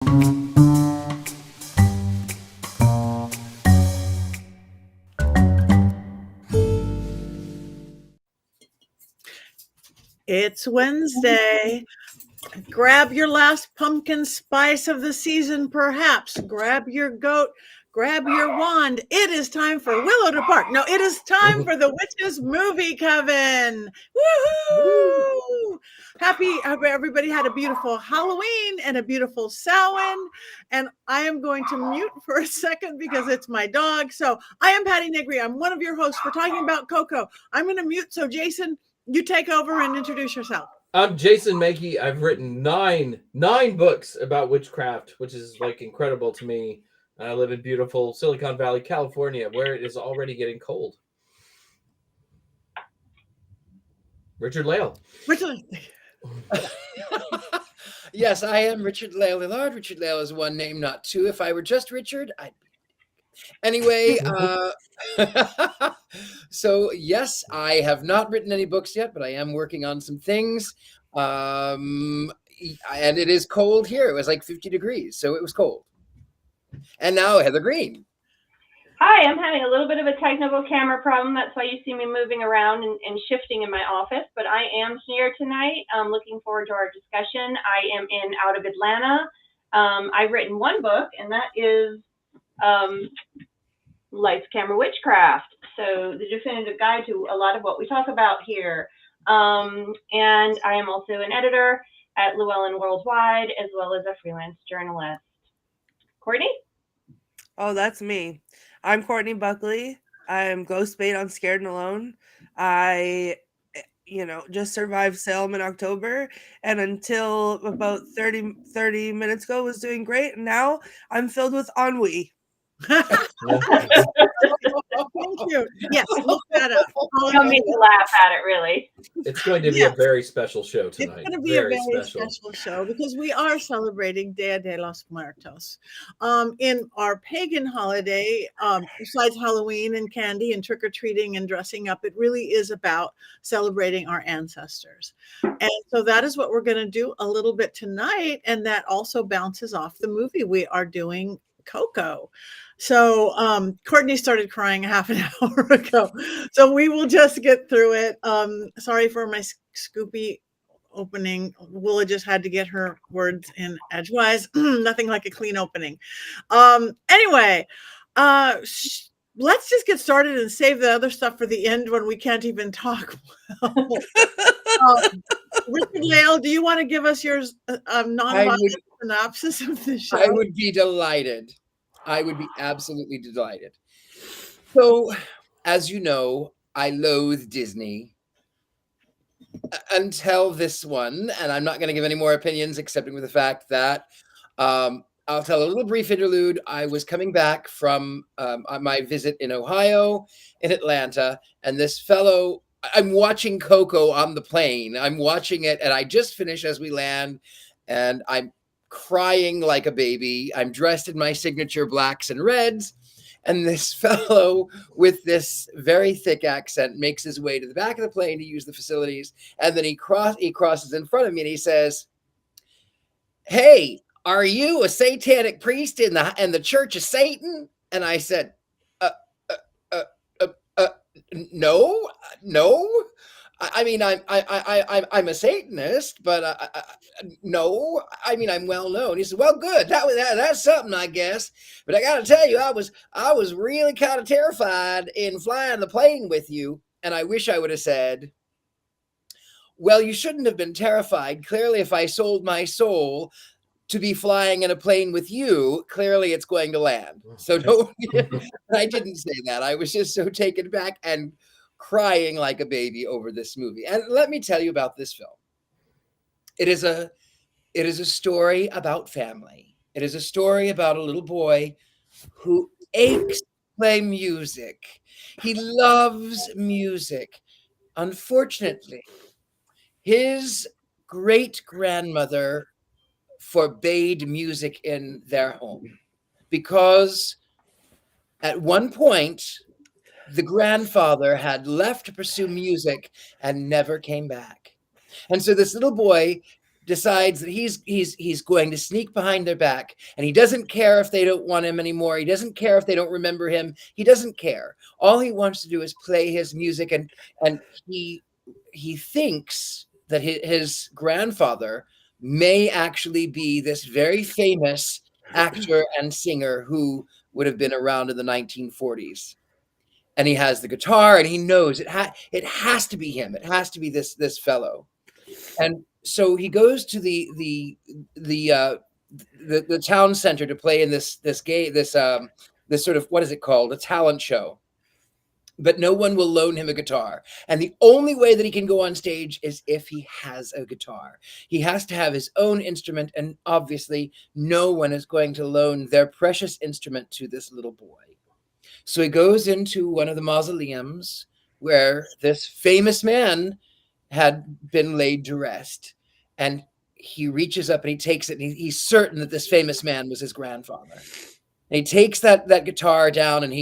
It's Wednesday. Grab your last pumpkin spice of the season, perhaps. Grab your goat, grab your wand. It is time for Willow to Bark. No, it is time for the Witches movie, Coven. Woohoo! Happy everybody had a beautiful Halloween and a beautiful Samhain. And I am going to mute for a second because it's my dog. So I am Patti Negri. I'm one of your hosts. We're talking about Coco. I'm going to mute. So Jason, you take over and introduce yourself. I'm Jason Mankey. I've written nine books about witchcraft, which is like incredible to me. I live in beautiful Silicon Valley, California, where it is already getting cold. Richard-Lael. Yes, I am Richard-Lael Lillard. Richard-Lael is one name, not two. If I were just Richard, I'd be... Anyway, so yes, I have not written any books yet, but I am working on some things. And it is cold here. It was like 50 degrees, so it was cold. And now Heather Greene. Hi, I'm having a little bit of a technical camera problem. That's why you see me moving around and shifting in my office. But I am here tonight. I'm looking forward to our discussion. I am out of Atlanta. I've written one book, and that is Lights, Camera, Witchcraft. So the definitive guide to a lot of what we talk about here. And I am also an editor at Llewellyn Worldwide, as well as a freelance journalist. Courtney? Oh, that's me. I'm Courtney Buckley. I'm Ghostbait on Scared and Alone. I, just survived Salem in October, and until about 30 minutes ago was doing great. And now I'm filled with ennui. Thank you. Yes, look that up. Don't make me laugh at it, really. It's going to be a very special show tonight. It's going to be a very special show because we are celebrating Día de los Muertos. In our pagan holiday, besides Halloween and candy and trick-or-treating and dressing up, it really is about celebrating our ancestors. And so that is what we're going to do a little bit tonight. And that also bounces off the movie we are doing, Coco. So Courtney started crying half an hour ago. So we will just get through it. Sorry for my Scoopy opening. Willa just had to get her words in edgewise. Nothing like a clean opening. Anyway, let's just get started and save the other stuff for the end when we can't even talk well. Richard-Lael, do you want to give us your non-biased synopsis of the show? I would be delighted. I would be absolutely delighted. So, as you know, I loathe Disney until this one, and I'm not going to give any more opinions, excepting with the fact that I'll tell a little brief interlude. I was coming back from my visit in Ohio, in Atlanta, and this fellow, I'm watching Coco on the plane. I'm watching it, and I just finished as we land, and I'm crying like a baby. I'm dressed in my signature blacks and reds, and this fellow with this very thick accent makes his way to the back of the plane to use the facilities, and then he crosses in front of me and he says, "Hey, are you a satanic priest in the Church of Satan?" And I said, no. I mean, I'm a Satanist, but no. I mean, I'm well known. He said, "Well, good. That's something, I guess. But I got to tell you, I was really kind of terrified in flying the plane with you." And I wish I would have said, "Well, you shouldn't have been terrified. Clearly, if I sold my soul to be flying in a plane with you, clearly it's going to land." So don't. I didn't say that. I was just so taken back and crying like a baby over this movie. And let me tell you about this film. It is a story about family. It is a story about a little boy who aches to play music. He loves music. Unfortunately, his great-grandmother forbade music in their home because at one point, the grandfather had left to pursue music and never came back. And so this little boy decides that he's going to sneak behind their back, and he doesn't care if they don't want him anymore. He doesn't care if they don't remember him. He doesn't care. All he wants to do is play his music, and he thinks that his grandfather may actually be this very famous actor and singer who would have been around in the 1940s. And he has the guitar, and he knows it has to be him. It has to be this fellow. And so he goes to the town center to play in this sort of, what is it called? A talent show. But no one will loan him a guitar. And the only way that he can go on stage is if he has a guitar. He has to have his own instrument, and obviously no one is going to loan their precious instrument to this little boy. So he goes into one of the mausoleums where this famous man had been laid to rest. And he reaches up and he takes it, and he's certain that this famous man was his grandfather. And he takes that guitar down, and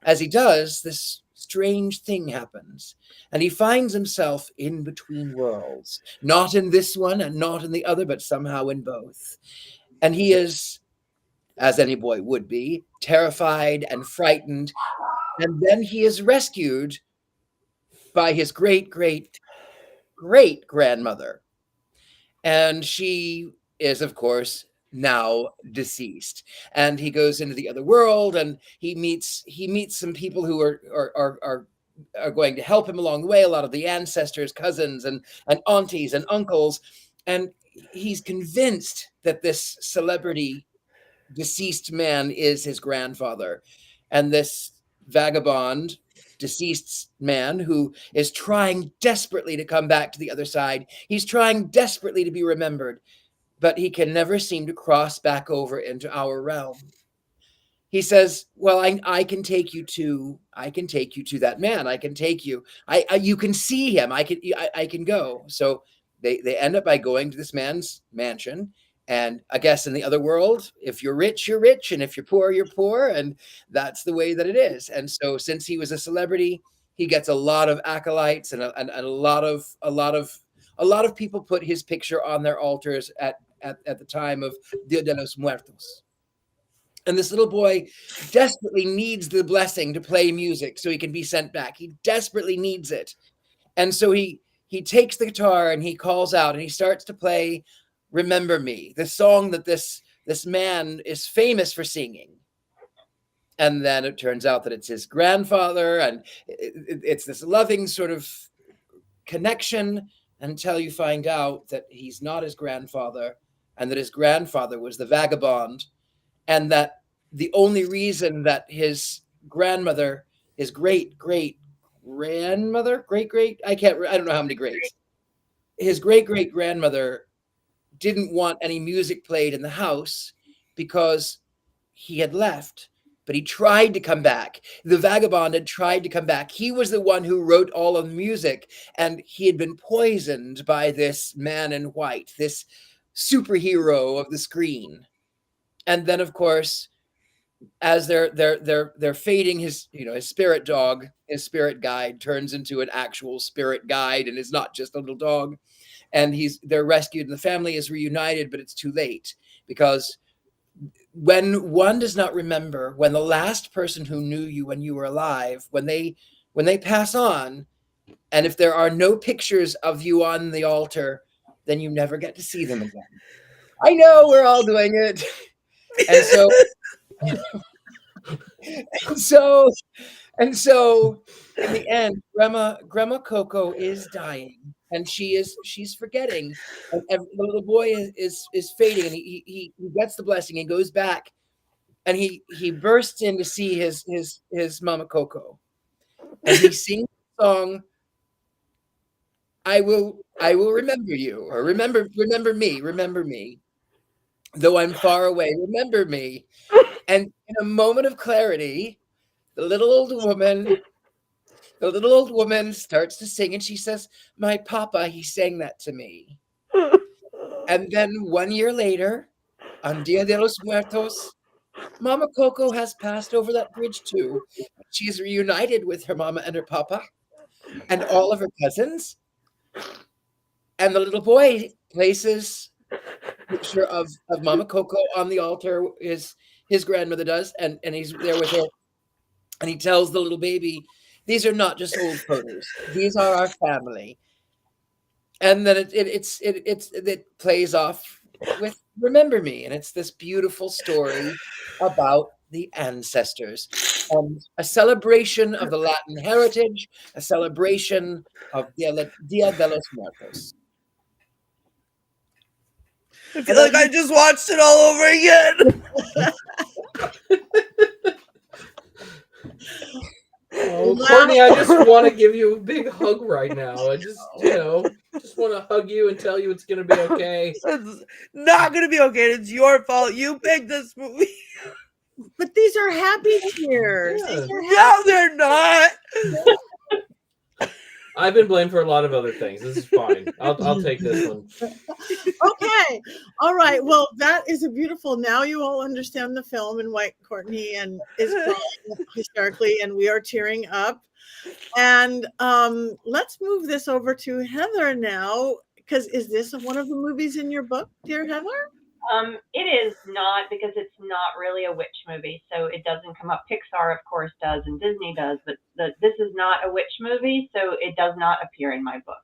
as he does, this strange thing happens, and he finds himself in between worlds, not in this one and not in the other, but somehow in both. And he is, as any boy would be, terrified and frightened. And then he is rescued by his great grandmother, and she is, of course, now deceased. And he goes into the other world, and he meets some people who are going to help him along the way, a lot of the ancestors, cousins and aunties and uncles. And he's convinced that this celebrity deceased man is his grandfather. And this vagabond deceased man who is trying desperately to come back to the other side, he's trying desperately to be remembered, but he can never seem to cross back over into our realm. He says, well, I can take you to that man. I can take you. You can see him. I can go. So they end up by going to this man's mansion. And I guess in the other world, if you're rich, you're rich. And if you're poor, you're poor. And that's the way that it is. And so since he was a celebrity, he gets a lot of acolytes, and a lot of people put his picture on their altars at the time of Dia de los Muertos. And this little boy desperately needs the blessing to play music so he can be sent back. He desperately needs it. And so he takes the guitar and he calls out and he starts to play Remember Me, the song that this man is famous for singing. And then it turns out that it's his grandfather, and it's this loving sort of connection until you find out that he's not his grandfather, and that his grandfather was the vagabond, and that the only reason that his grandmother, his great-great-grandmother, I don't know how many greats, his great-great-grandmother didn't want any music played in the house because he had left. But he tried to come back. The vagabond had tried to come back. He was the one who wrote all of the music, and he had been poisoned by this man in white, this superhero of the screen. And then, of course, as they're fading, his spirit dog, his spirit guide turns into an actual spirit guide and is not just a little dog. And they're rescued, and the family is reunited, but it's too late, because when one does not remember, when the last person who knew you when you were alive, when they pass on, and if there are no pictures of you on the altar, then you never get to see them again. I know, we're all doing it. And so in the end, Grandma Coco is dying, and she's forgetting. And the little boy is fading, and he gets the blessing and goes back, and he bursts in to see his Mama Coco, and he sings the song, I will remember you, or remember me, though I'm far away, remember me. And in a moment of clarity, the little old woman starts to sing, and she says, my papa, he sang that to me. And then 1 year later, on Dia de los Muertos, Mama Coco has passed over that bridge too. She's reunited with her mama and her papa and all of her cousins. And the little boy places picture of Mama Coco on the altar. His grandmother does, and he's there with her, and he tells the little baby, "These are not just old photos. These are our family." And then it plays off with "Remember Me," and it's this beautiful story about the ancestors, and a celebration of the Latin heritage, a celebration of Dia de los Muertos. I feel like I just watched it all over again. Oh, Courtney, I just want to give you a big hug right now. I just want to hug you and tell you it's going to be okay. It's not going to be okay. It's your fault. You picked this movie. But these are happy tears. Yeah. These are No, they're not. I've been blamed for a lot of other things. This is fine. I'll take this one. Okay. All right. Well, that is a beautiful. Now you all understand the film and why Courtney and is crying hysterically, and we are tearing up. And let's move this over to Heather now, because is this one of the movies in your book, dear Heather? It is not, because it's not really a witch movie, so it doesn't come up. Pixar, of course, does, and Disney does, but this is not a witch movie, so it does not appear in my book.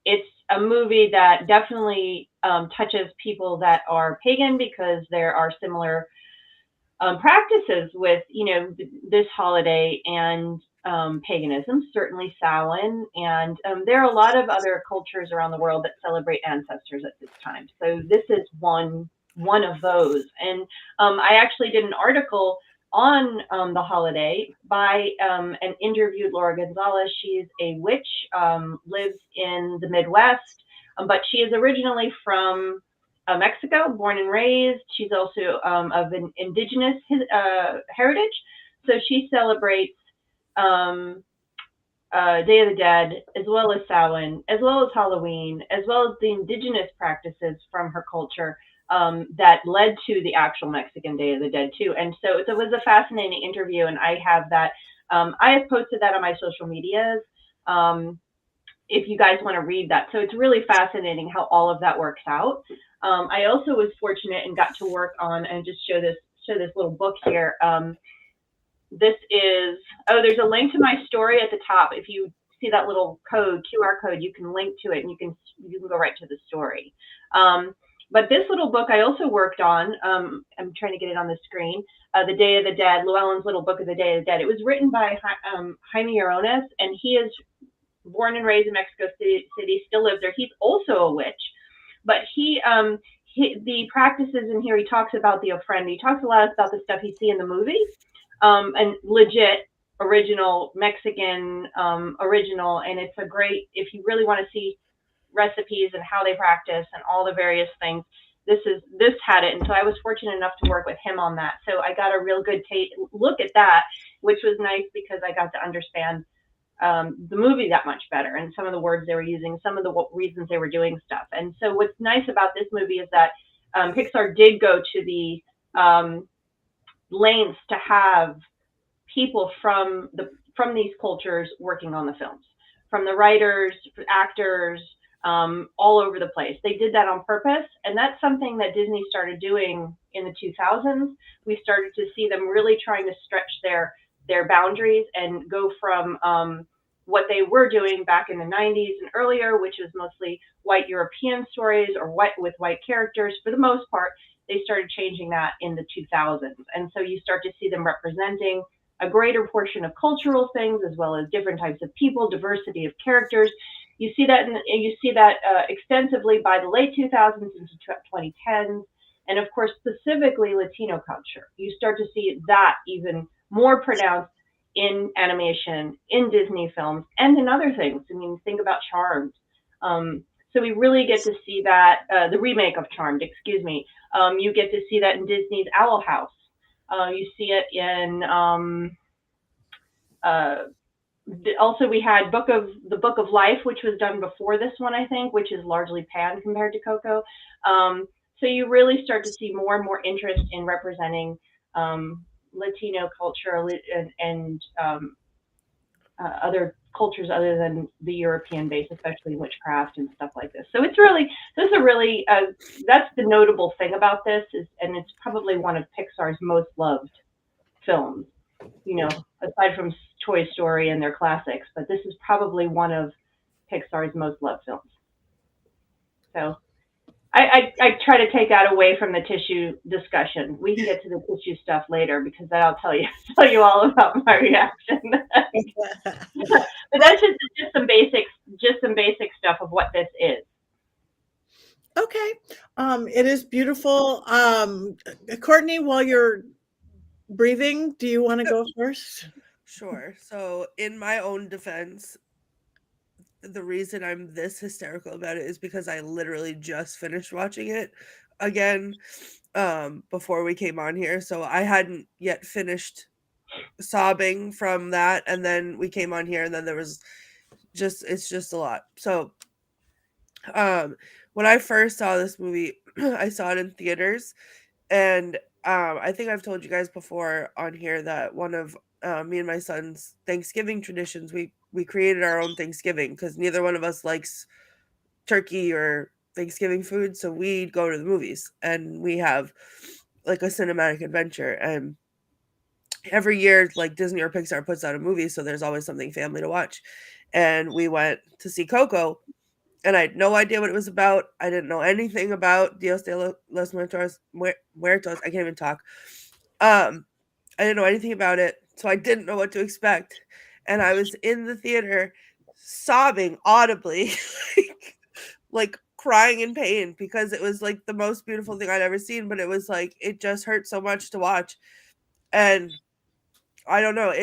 It's a movie that definitely touches people that are pagan, because there are similar practices with, this holiday and paganism, certainly Samhain, and there are a lot of other cultures around the world that celebrate ancestors at this time. So this is one of those. And I actually did an article on the holiday by and interviewed Laura Gonzalez. She's a witch, lives in the Midwest, but she is originally from Mexico, born and raised. She's also of an indigenous heritage. So she celebrates Day of the Dead, as well as Samhain, as well as Halloween, as well as the indigenous practices from her culture that led to the actual Mexican Day of the Dead too. And so it was a fascinating interview, and I have that. I have posted that on my social medias if you guys want to read that. So it's really fascinating how all of that works out. I also was fortunate and got to work on, and just show this little book here. This is, there's a link to my story at the top. If you see that little QR code, you can link to it, and you can go right to the story. But this little book I also worked on, I'm trying to get it on the screen, The Day of the Dead, Llewellyn's Little Book of the Day of the Dead. It was written by Jaime Arones, and he is born and raised in Mexico City, still lives there. He's also a witch, but the practices in here, he talks about the ofrenda. He talks a lot about the stuff you see in the movie, and legit original Mexican original. And it's a great, if you really want to see recipes and how they practice and all the various things, this had it. And so I was fortunate enough to work with him on that. So I got a real good look at that, which was nice, because I got to understand the movie that much better, and some of the words they were using, some of the reasons they were doing stuff. And so what's nice about this movie is that Pixar did go to the lengths to have people from these cultures working on the films, from the writers, actors, all over the place. They did that on purpose, and that's something that Disney started doing in the 2000s. We started to see them really trying to stretch their boundaries and go from what they were doing back in the 90s and earlier, which was mostly white European stories or with white characters. For the most part, they started changing that in the 2000s. And so you start to see them representing a greater portion of cultural things, as well as different types of people, diversity of characters. You see that extensively by the late 2000s into 2010s. And of course, specifically Latino culture. You start to see that even more pronounced in animation, in Disney films, and in other things. I mean, think about Charmed. So we really get to see that, the remake of Charmed, excuse me. You get to see that in Disney's Owl House. You see it in, also we had the Book of Life, which was done before this one, I think, which is largely pan compared to Coco. So you really start to see more and more interest in representing Latino culture and other cultures other than the European base, especially witchcraft and stuff like this. So it's really, this is a really, that's the notable thing about this is, and it's probably one of Pixar's most loved films, you know, aside from Toy Story and their classics, but this is probably one of Pixar's most loved films. So I try to take that away from the tissue discussion. We can get to the tissue stuff later because then I'll tell you all about my reaction. But that's just some basic stuff of what this is. Okay. It is beautiful. Courtney, while you're breathing, do you want to go first? Sure. So in my own defense, the reason I'm this hysterical about it is because I literally just finished watching it again before we came on here. So I hadn't yet finished sobbing from that, and then we came on here, and then there was it's just a lot. So when I first saw this movie, I saw it in theaters, and I think I've told you guys before on here that one of me and my son's Thanksgiving traditions, we created our own Thanksgiving because neither one of us likes turkey or Thanksgiving food. So we'd go to the movies and we have like a cinematic adventure. And every year, like Disney or Pixar puts out a movie. So there's always something family to watch. And we went to see Coco. And I had no idea what it was about. I didn't know anything about Dios de los Muertos. I can't even talk. I didn't know anything about it. So I didn't know what to expect. And I was in the theater sobbing audibly, like crying in pain because it was like the most beautiful thing I'd ever seen. But it was like, it just hurt so much to watch. And I don't know.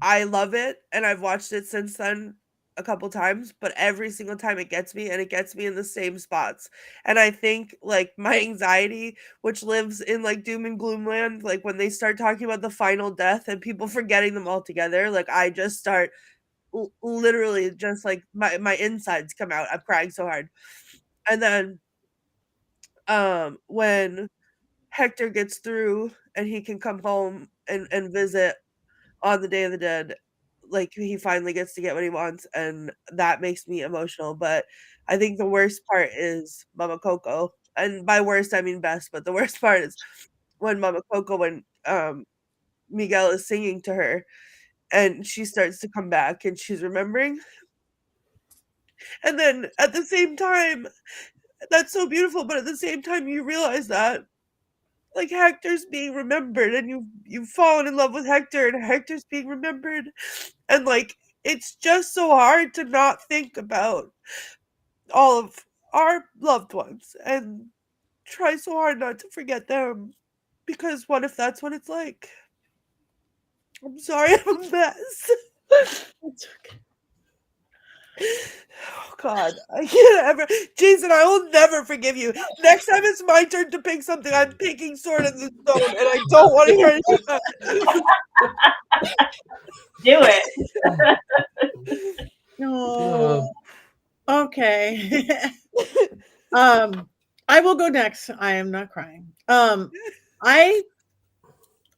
I love it. And I've watched it since then a couple times, but every single time it gets me, and it gets me in the same spots. And I think like my anxiety, which lives in like doom and gloom land, like when they start talking about the final death and people forgetting them all together, like I just start literally just like my insides come out. I'm crying so hard. And then when Hector gets through and he can come home and visit on the Day of the Dead, like he finally gets to get what he wants, and that makes me emotional. But I think the worst part is Mama Coco, and by worst I mean best, but the worst part is when Miguel is singing to her and she starts to come back and she's remembering, and then at the same time that's so beautiful, but at the same time you realize that like Hector's being remembered, and you've fallen in love with Hector, and Hector's being remembered, and like it's just so hard to not think about all of our loved ones and try so hard not to forget them, because what if that's what it's like? I'm sorry, I'm a mess. It's okay. Oh God, I can't ever, Jason, I will never forgive you. Next time it's my turn to pick something, I'm picking Sword in the Stone, and I don't want to hear anything about it. Do it. No. Okay. I will go next. I am not crying. I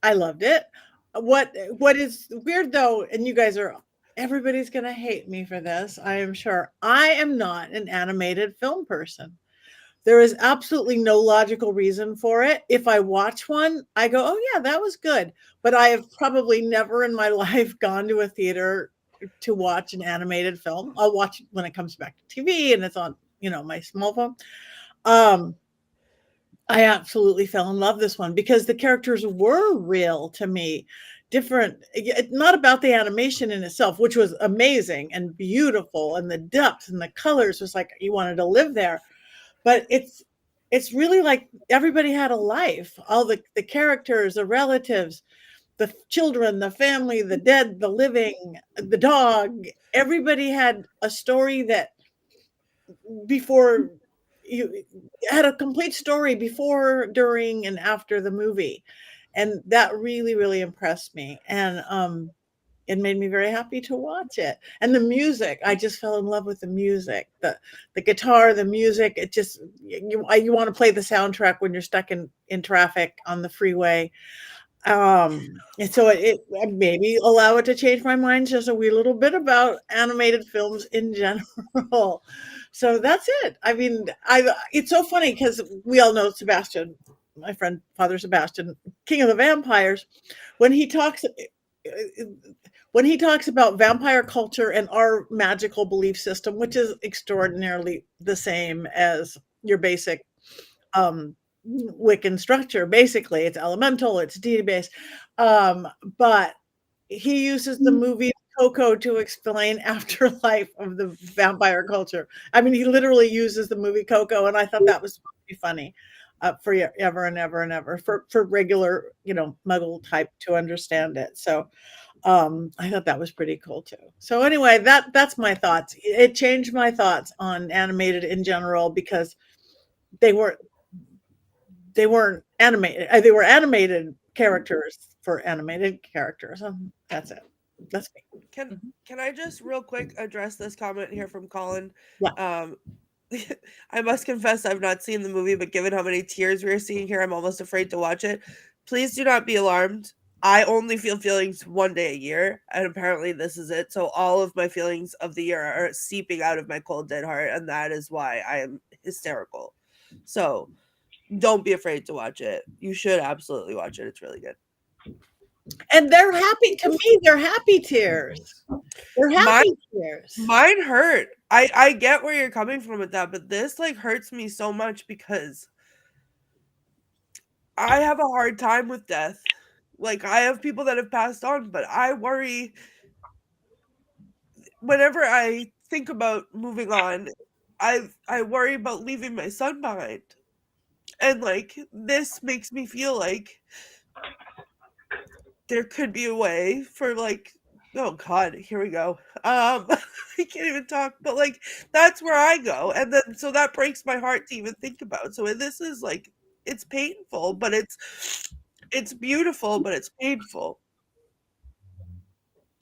loved it. What is weird though, and you guys are, everybody's gonna hate me for this, I am sure. I am not an animated film person. There is absolutely no logical reason for it. If I watch one, I go, oh yeah, that was good. But I have probably never in my life gone to a theater to watch an animated film. I'll watch it when it comes back to TV and it's on, my small phone. I absolutely fell in love this one because the characters were real to me. Different, not about the animation in itself, which was amazing and beautiful, and the depth and the colors was like you wanted to live there. But it's really like everybody had a life. All the characters, the relatives, the children, the family, the dead, the living, the dog. Everybody had a story that before you had a complete story before, during, and after the movie. And that really, really impressed me. And it made me very happy to watch it. And the music, I just fell in love with the music, the guitar, the music. It just, you want to play the soundtrack when you're stuck in traffic on the freeway. And so it maybe allow it to change my mind just a wee little bit about animated films in general. So that's it. I mean, it's so funny because we all know Sebastian, my friend Father Sebastian, King of the Vampires, when he talks about vampire culture and our magical belief system, which is extraordinarily the same as your basic Wiccan structure. Basically, it's elemental, it's deity based. But he uses the movie Coco to explain afterlife of the vampire culture. I mean, he literally uses the movie Coco, and I thought that was pretty funny for ever and ever and ever for regular, Muggle type to understand it. So I thought that was pretty cool too. So anyway, that's my thoughts. It changed my thoughts on animated in general because they weren't animated. They were animated characters for animated characters. That's it. That's me. Can I just real quick address this comment here from Colin? Yeah. I must confess I've not seen the movie, but given how many tears we're seeing here, I'm almost afraid to watch it. Please do not be alarmed. I only feel feelings one day a year, and apparently this is it. So all of my feelings of the year are seeping out of my cold dead heart, and that is why I am hysterical. So don't be afraid to watch it. You should absolutely watch it. It's really good. And they're happy. To me, they're happy tears. They're happy tears. Mine hurt. I get where you're coming from with that, but this hurts me so much because I have a hard time with death. I have people that have passed on, but I worry whenever I think about moving on, I worry about leaving my son behind. And this makes me feel like there could be a way for oh god, here we go. I can't even talk, but that's where I go. And then so that breaks my heart to even think about. So this is it's painful, but it's beautiful, but it's painful.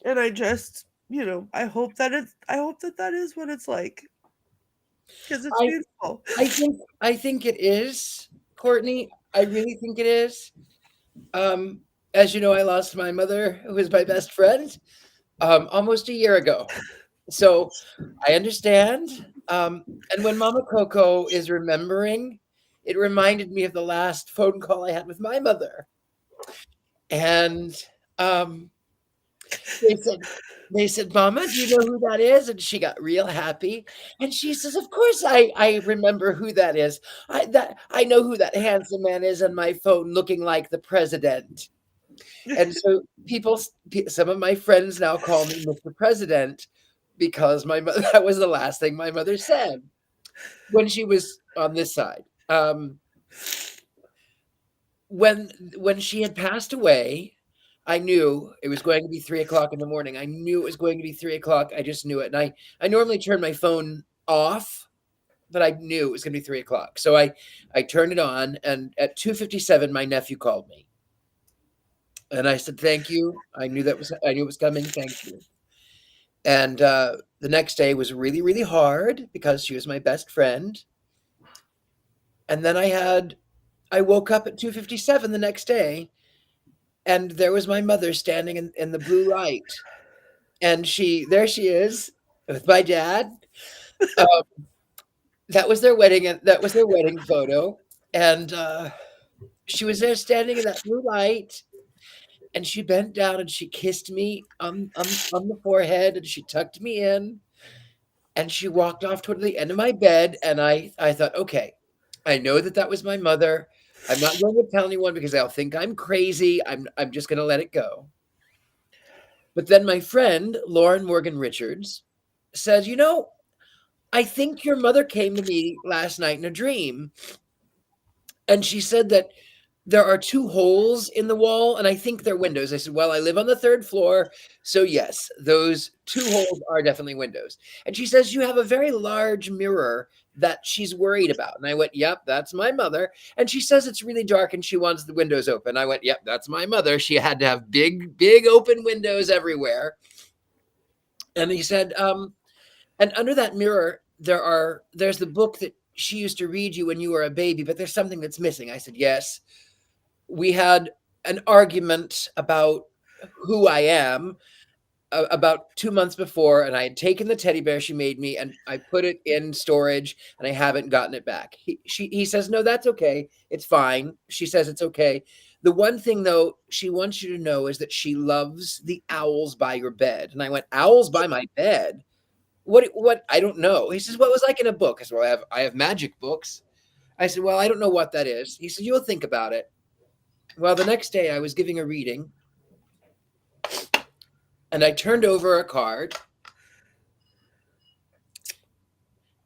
And I just, I hope that is what it's like. Because it's beautiful. I think it is, Courtney. I really think it is. As you know, I lost my mother, who was my best friend, almost a year ago. So I understand. And when Mama Coco is remembering, it reminded me of the last phone call I had with my mother. And they said, Mama, do you know who that is? And she got real happy. And she says, of course I remember who that is. I know who that handsome man is on my phone looking like the president. And so some of my friends now call me Mr. President because my mother, that was the last thing my mother said when she was on this side. When she had passed away, I knew it was going to be 3:00 in the morning. I knew it was going to be 3:00. I just knew it. And I normally turn my phone off, but I knew it was going to be 3:00. So I turned it on, and at 2:57, my nephew called me. And I said, thank you. I knew it was coming. Thank you. And the next day was really, really hard because she was my best friend. And then I woke up at 2:57 the next day, and there was my mother standing in the blue light. And there she is with my dad. That was their wedding photo. And she was there standing in that blue light. And she bent down and she kissed me on the forehead, and she tucked me in, and she walked off toward the end of my bed. And I thought, okay, I know that was my mother. I'm not going to tell anyone because they'll think I'm crazy. I'm just going to let it go. But then my friend, Lauren Morgan Richards, said, I think your mother came to me last night in a dream. And she said that there are 2 holes in the wall, and I think they're windows. I said, well, I live on the 3rd floor. So yes, those 2 holes are definitely windows. And she says, you have a very large mirror that she's worried about. And I went, yep, that's my mother. And she says it's really dark and she wants the windows open. I went, yep, that's my mother. She had to have big, big open windows everywhere. And he said, and under that mirror, there's the book that she used to read you when you were a baby, but there's something that's missing. I said, yes. We had an argument about who I am about 2 months before, and I had taken the teddy bear she made me and I put it in storage and I haven't gotten it back. He says, no, that's okay. It's fine. She says it's okay. The one thing though, she wants you to know is that she loves the owls by your bed. And I went, owls by my bed? What? I don't know. He says, well, it was like in a book. I said, well, I have magic books. I said, well, I don't know what that is. He said, you'll think about it. Well, the next day I was giving a reading and I turned over a card.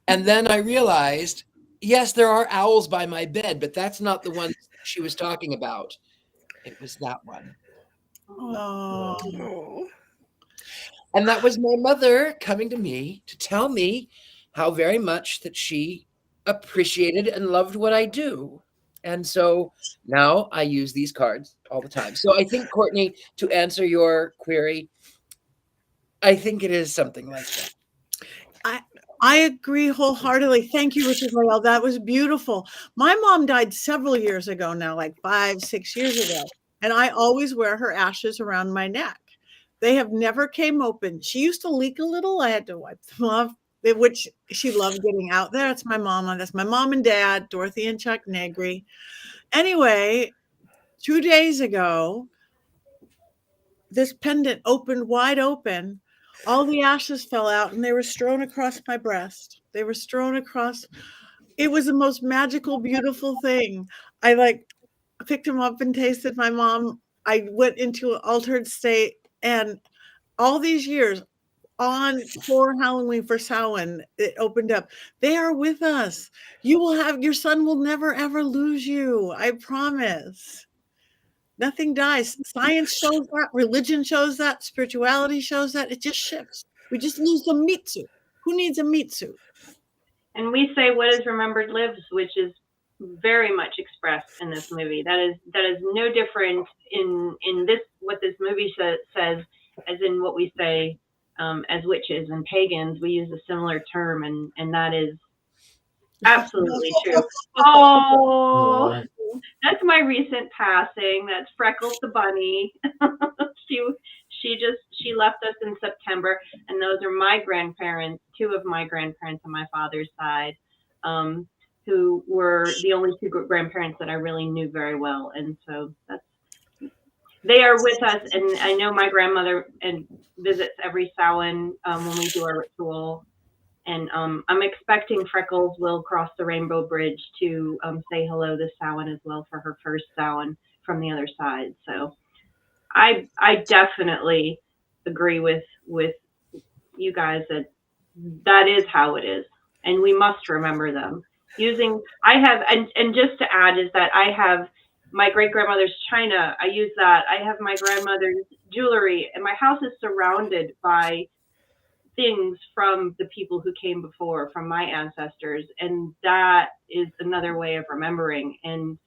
And then I realized, yes, there are owls by my bed, but that's not the one she was talking about. It was that one. Oh. And that was my mother coming to me to tell me how very much that she appreciated and loved what I do. And so now I use these cards all the time. So I think, Courtney, to answer your query, I think it is something like that. I agree wholeheartedly. Thank you, Richard-Lael. That was beautiful. My mom died several years ago now, like 5-6 years ago. And I always wear her ashes around my neck. They have never came open. She used to leak a little. I had to wipe them off, which she loved getting out there. That's my mom. That's my mom and dad, Dorothy and Chuck Negri. Anyway, 2 days ago, this pendant opened wide open. All the ashes fell out and they were strewn across my breast. They were strewn across. It was the most magical, beautiful thing. I picked them up and tasted my mom. I went into an altered state, and all these years for Halloween, for Samhain, it opened up. They are with us. Your son will never, ever lose you. I promise. Nothing dies. Science shows that. Religion shows that. Spirituality shows that. It just shifts. We just lose the meat suit. Who needs a meat suit? And we say what is remembered lives, which is very much expressed in this movie. That is no different in this, what this movie says, as in what we say as witches and pagans. We use a similar term, and that is absolutely true. Oh, that's my recent passing. That's Freckles the bunny. She left us in September, and those are my grandparents, two of my grandparents on my father's side, who were the only two grandparents that I really knew very well. And so they are with us. And I know my grandmother visits every Samhain when we do our ritual. And I'm expecting Freckles will cross the Rainbow Bridge to say hello this Samhain as well for her first Samhain from the other side. So I definitely agree with you guys that is how it is, and we must remember them. And just to add is that I have my great grandmother's china. I use that. I have my grandmother's jewelry, and my house is surrounded by things from the people who came before, from my ancestors, and that is another way of remembering. And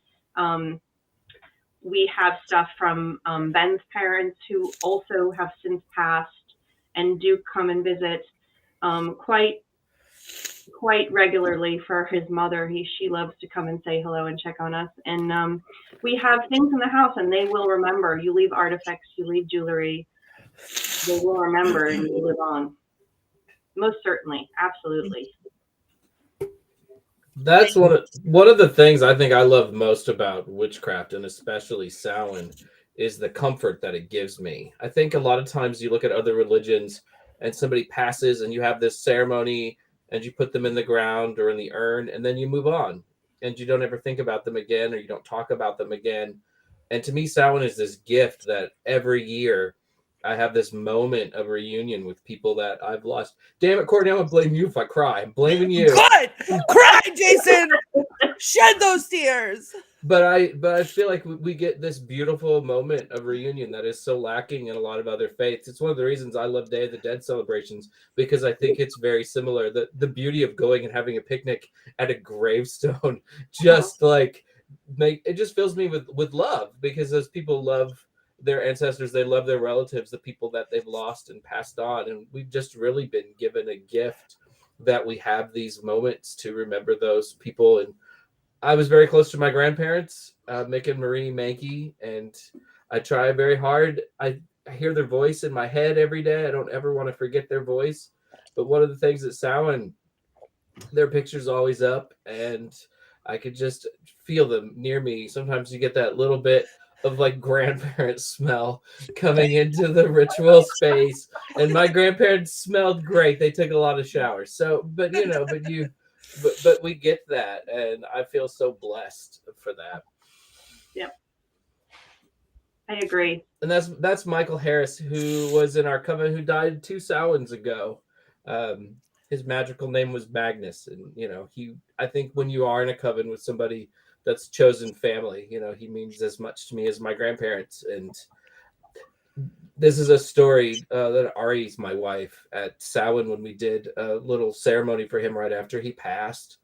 we have stuff from Ben's parents, who also have since passed and do come and visit quite regularly for his mother. She loves to come and say hello and check on us. And we have things in the house, and they will remember. You leave artifacts, you leave jewelry, they will remember, and you live on. Most certainly, absolutely. That's one of the things I think I love most about witchcraft, and especially Samhain, is the comfort that it gives me. I think a lot of times you look at other religions and somebody passes and you have this ceremony and you put them in the ground or in the urn and then you move on and you don't ever think about them again, or you don't talk about them again. And to me, Samhain is this gift that every year I have this moment of reunion with people that I've lost. Damn it, Courtney, I'm going to blame you if I cry. I'm blaming you. Good! Cry, Jason! Shed those tears! But I feel like we get this beautiful moment of reunion that is so lacking in a lot of other faiths. It's one of the reasons I love Day of the Dead celebrations, because I think it's very similar. The beauty of going and having a picnic at a gravestone just it just fills me with love, because those people love their ancestors, they love their relatives, the people that they've lost and passed on, and we've just really been given a gift that we have these moments to remember those people. And I was very close to my grandparents, Mick and Marie Mankey, and I try very hard. I hear their voice in my head every day. I don't ever want to forget their voice. But one of the things at Samhain, their picture's always up, and I could just feel them near me. Sometimes you get that little bit of like grandparent smell coming into the ritual space, and my grandparents smelled great. They took a lot of showers. So, but but we get that, and I feel so blessed for that. Yep, I agree. And that's Michael Harris, who was in our coven, who died 2 Samhains ago. His magical name was Magnus, and I think when you are in a coven with somebody that's chosen family, he means as much to me as my grandparents. And this is a story that Ari's my wife at Samhain, when we did a little ceremony for him right after he passed.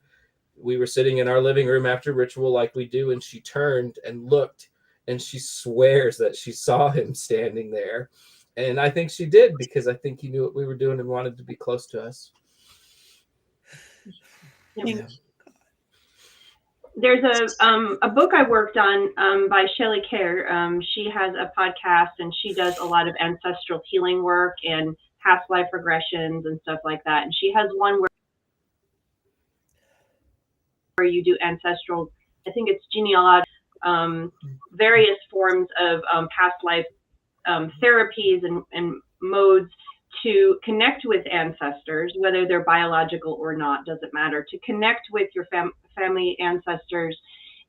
We were sitting in our living room after ritual like we do, and she turned and looked, and she swears that she saw him standing there. And I think she did, because I think he knew what we were doing and wanted to be close to us. Yeah. There's a book I worked on by Shelley Kerr. She has a podcast, and she does a lot of ancestral healing work and past life regressions and stuff like that. And she has one where you do ancestral, I think it's genealogy, various forms of past life therapies and modes to connect with ancestors, whether they're biological or not, doesn't matter, to connect with your family ancestors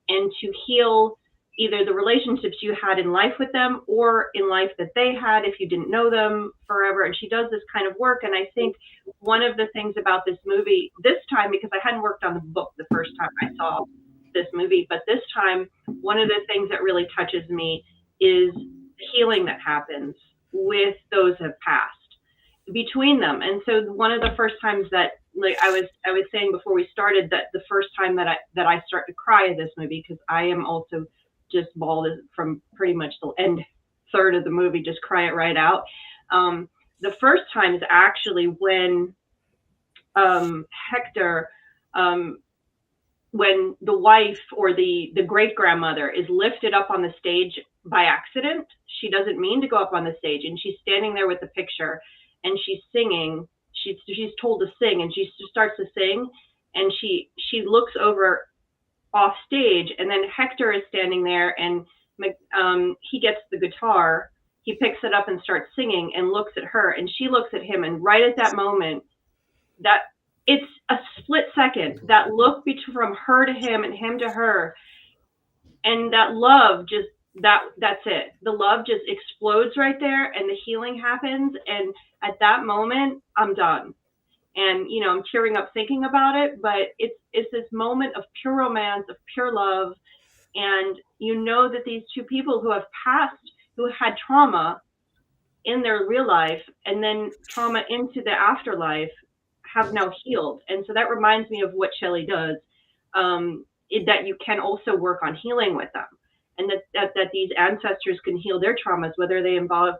and to heal either the relationships you had in life with them or in life that they had if you didn't know them forever. And she does this kind of work. And I think one of the things about this movie this time, because I hadn't worked on the book the first time I saw this movie, but this time, one of the things that really touches me is the healing that happens with those who have passed between them. And so one of the first times that, like I was saying before we started, that the first time that I start to cry at this movie, because I am also just bawled from pretty much the end third of the movie, just cry it right out. The first time is actually when Hector, when the wife or the great grandmother is lifted up on the stage by accident. She doesn't mean to go up on the stage, and she's standing there with the picture, and she's singing. She's told to sing, and she starts to sing, and she looks over off stage, and then Hector is standing there, and he gets the guitar, he picks it up and starts singing, and looks at her, and she looks at him, and right at that moment, that it's a split second, that look from her to him and him to her, and that love just that's it. The love just explodes right there, and the healing happens, and at that moment, I'm done. And I'm tearing up thinking about it, but it's this moment of pure romance, of pure love, and that these two people who have passed, who had trauma in their real life and then trauma into the afterlife, have now healed. And so that reminds me of what Shelley does, that you can also work on healing with them, and that these ancestors can heal their traumas, whether they involve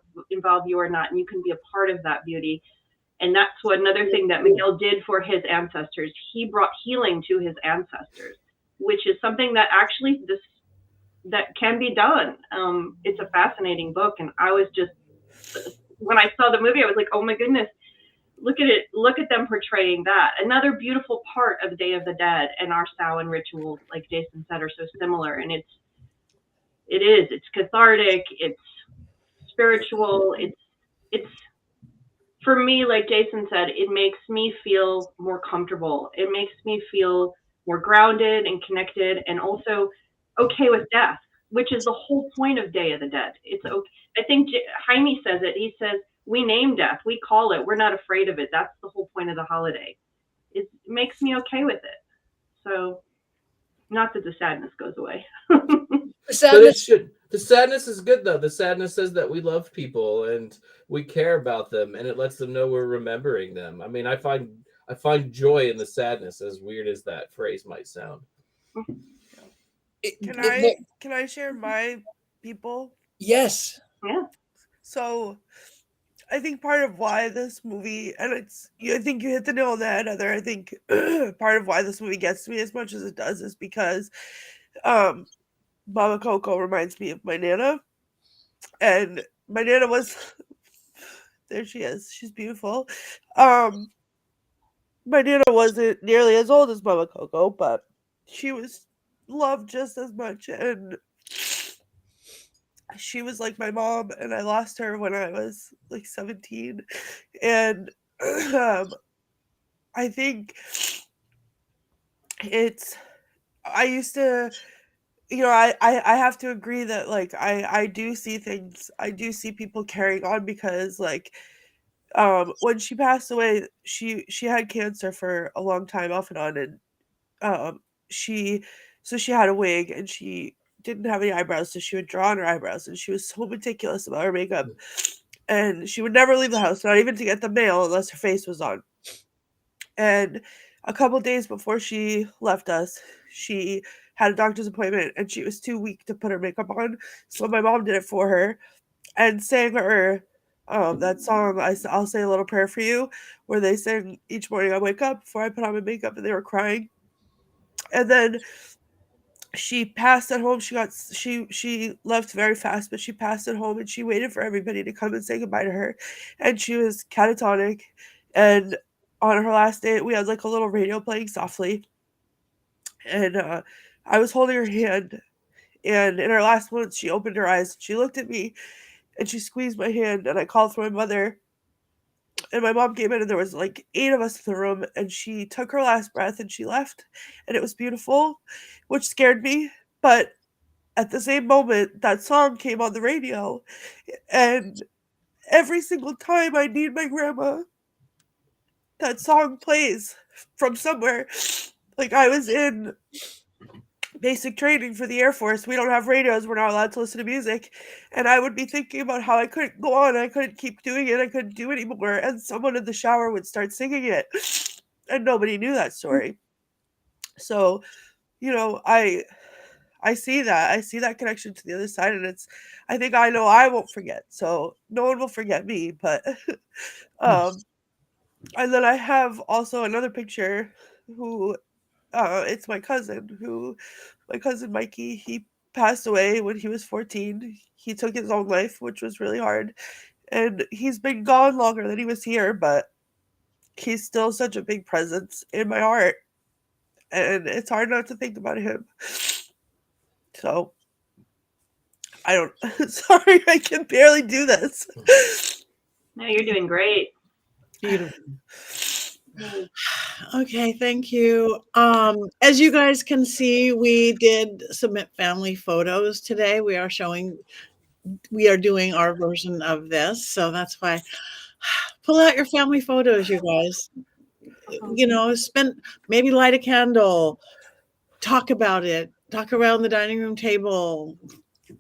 you or not, and you can be a part of that beauty. And that's another thing that Miguel did for his ancestors. He brought healing to his ancestors, which is something that actually that can be done. It's a fascinating book, and I was just, when I saw the movie, I was like, oh my goodness, look at it! Look at them portraying that. Another beautiful part of Day of the Dead and our Samhain rituals, like Jason said, are so similar, and it's cathartic, it's spiritual, it's for me, like Jason said, it makes me feel more comfortable. It makes me feel more grounded and connected, and also okay with death, which is the whole point of Day of the Dead. It's okay. I think Jaime says it. He says, we name death, we call it, we're not afraid of it. That's the whole point of the holiday. It makes me okay with it. So, not that the sadness goes away. The sadness is good, though. The sadness says that we love people and we care about them, and it lets them know we're remembering them. I mean, I find joy in the sadness, as weird as that phrase might sound. Can I share my people? Yes. Yeah. So I think part of why this movie, and I think you hit the nail on the head, Heather. I think part of why this movie gets to me as much as it does is because Mama Coco reminds me of my Nana. And my Nana was, there she is. She's beautiful. My Nana wasn't nearly as old as Mama Coco, but she was loved just as much. And she was like my mom, and I lost her when I was like 17. And I think I used to, I have to agree that like I do see things, I do see people carrying on because like when she passed away, she had cancer for a long time off and on, and she had a wig, and she didn't have any eyebrows, so she would draw on her eyebrows, and she was so meticulous about her makeup, and she would never leave the house, not even to get the mail, unless her face was on. And a couple days before she left us, she had a doctor's appointment, and she was too weak to put her makeup on, so my mom did it for her and sang her that song, I'll Say a Little Prayer for You, where they sing each morning I wake up before I put on my makeup, and they were crying. And then she passed at home. She left very fast, but she passed at home, and she waited for everybody to come and say goodbye to her. And she was catatonic. And on her last day, we had like a little radio playing softly. And I was holding her hand. And in her last moments, she opened her eyes. She looked at me, and she squeezed my hand. And I called for my mother. And my mom came in, and there was like 8 of us in the room, and she took her last breath and she left, and it was beautiful, which scared me. But at the same moment, that song came on the radio, and every single time I need my grandma, that song plays from somewhere. Like, I was in basic training for the Air Force. We don't have radios. We're not allowed to listen to music. And I would be thinking about how I couldn't go on. I couldn't keep doing it. I couldn't do it anymore. And someone in the shower would start singing it. And nobody knew that story. So, I see that. I see that connection to the other side. And I think I know I won't forget. So no one will forget me. But, and then I have also another picture who, it's my cousin Mankey. He passed away when he was 14. He took his own life, which was really hard. And he's been gone longer than he was here, but he's still such a big presence in my heart. And it's hard not to think about him. So, sorry, I can barely do this. No, you're doing great. Beautiful. Okay, thank you. As you guys can see, we did submit family photos today. We are doing our version of this, so that's why pull out your family photos, you guys. Maybe light a candle, talk about it, talk around the dining room table.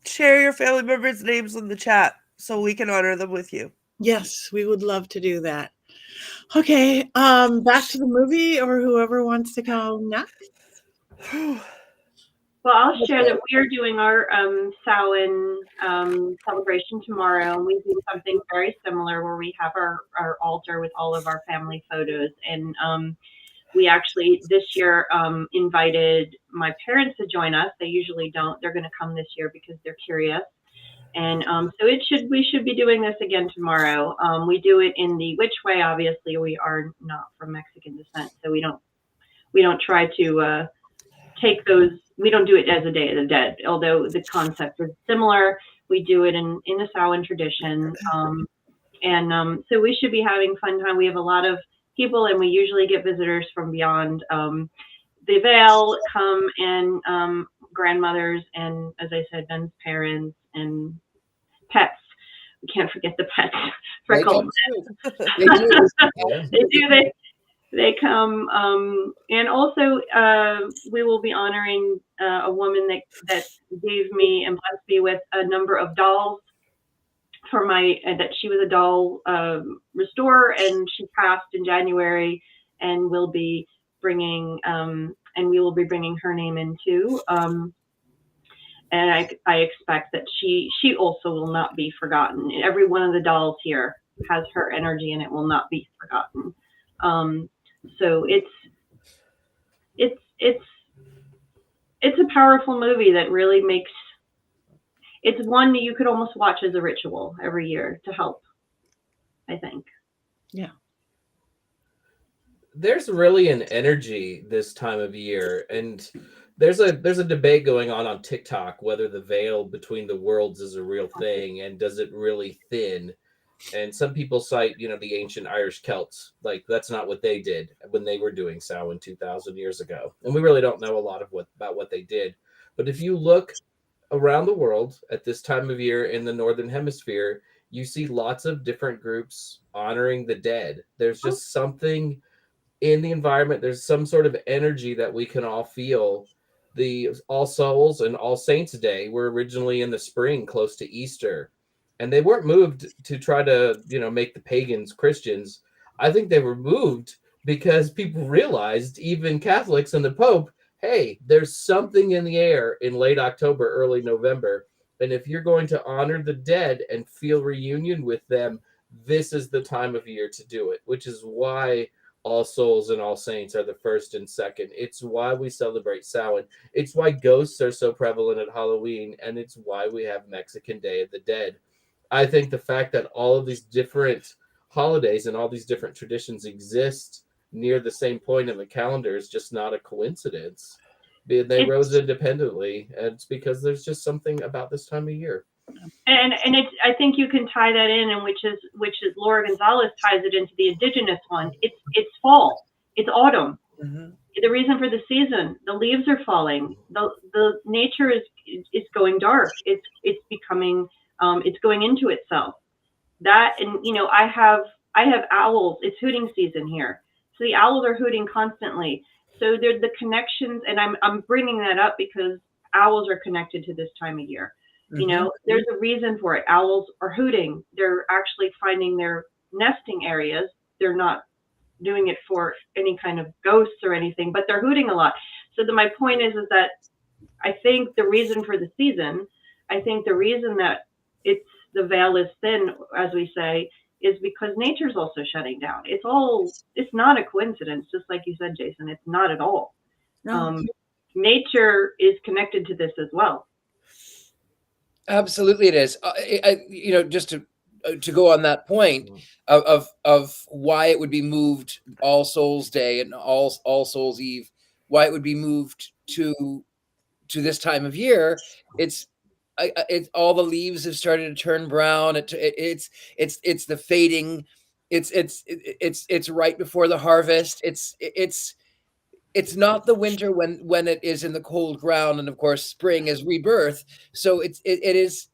Share your family members' names in the chat so we can honor them with you. Yes, we would love to do that. Okay, back to the movie, or whoever wants to go next. Well, I'll share that we are doing our Samhain celebration tomorrow, and we do something very similar where we have our altar with all of our family photos. And we actually this year invited my parents to join us. They usually don't. They're going to come this year because they're curious. And so we should be doing this again tomorrow. We do it in the which way. Obviously, we are not from Mexican descent, so we don't try to take those. We don't do it as a Day of the Dead, although the concept is similar. We do it in the Samhain tradition, and so we should be having fun time. We have a lot of people, and we usually get visitors from beyond the Veil come, and grandmothers, and as I said, Ben's parents and pets. We can't forget the pets. Freckles. They do. They come, and also we will be honoring a woman that gave me and blessed me with a number of dolls for that she was a doll restorer, and she passed in January, and we will be bringing her name in too. And I expect that she also will not be forgotten. Every one of the dolls here has her energy, and it will not be forgotten. So it's a powerful movie that really makes, it's one that you could almost watch as a ritual every year to help, I think. Yeah. There's really an energy this time of year, and there's a debate going on TikTok whether the veil between the worlds is a real thing and does it really thin. And some people cite, the ancient Irish Celts, like that's not what they did when they were doing Samhain 2,000 years ago, and we really don't know a lot about what they did. But if you look around the world at this time of year in the Northern Hemisphere, you see lots of different groups honoring the dead. There's just something in the environment. There's some sort of energy that we can all feel. The All Souls and All Saints Day were originally in the spring, close to Easter, and they weren't moved to try to, make the pagans Christians. I think they were moved because people realized, even Catholics and the Pope, hey, there's something in the air in late October, early November. And if you're going to honor the dead and feel reunion with them, this is the time of year to do it, which is why All Souls and All Saints are the first and second. It's why we celebrate Samhain. It's why ghosts are so prevalent at Halloween, and it's why we have Mexican Day of the Dead. I think the fact that all of these different holidays and all these different traditions exist near the same point in the calendar is just not a coincidence. They rose independently, and it's because there's just something about this time of year. And I think you can tie that in, and which is Laura Gonzalez ties it into the indigenous one. It's fall, it's autumn. Mm-hmm. The reason for the season, the leaves are falling, the nature is going dark. It's becoming it's going into itself. That, and I have owls. It's hooting season here, so the owls are hooting constantly. So there's the connections, and I'm bringing that up because owls are connected to this time of year. Mm-hmm. There's a reason for it. Owls are hooting. They're actually finding their nesting areas. They're not doing it for any kind of ghosts or anything, but they're hooting a lot. So my point is that I think the reason for the season, I think the reason that the veil is thin, as we say, is because nature's also shutting down. It's not a coincidence, just like you said, Jason. It's not at all. No. Nature is connected to this as well. Absolutely, it is. Just to go on that point of why it would be moved All Souls Day and All Souls Eve, why it would be moved to this time of year. It's all the leaves have started to turn brown. It's the fading. It's right before the harvest. It's not the winter when it is in the cold ground, and of course spring is rebirth. So it is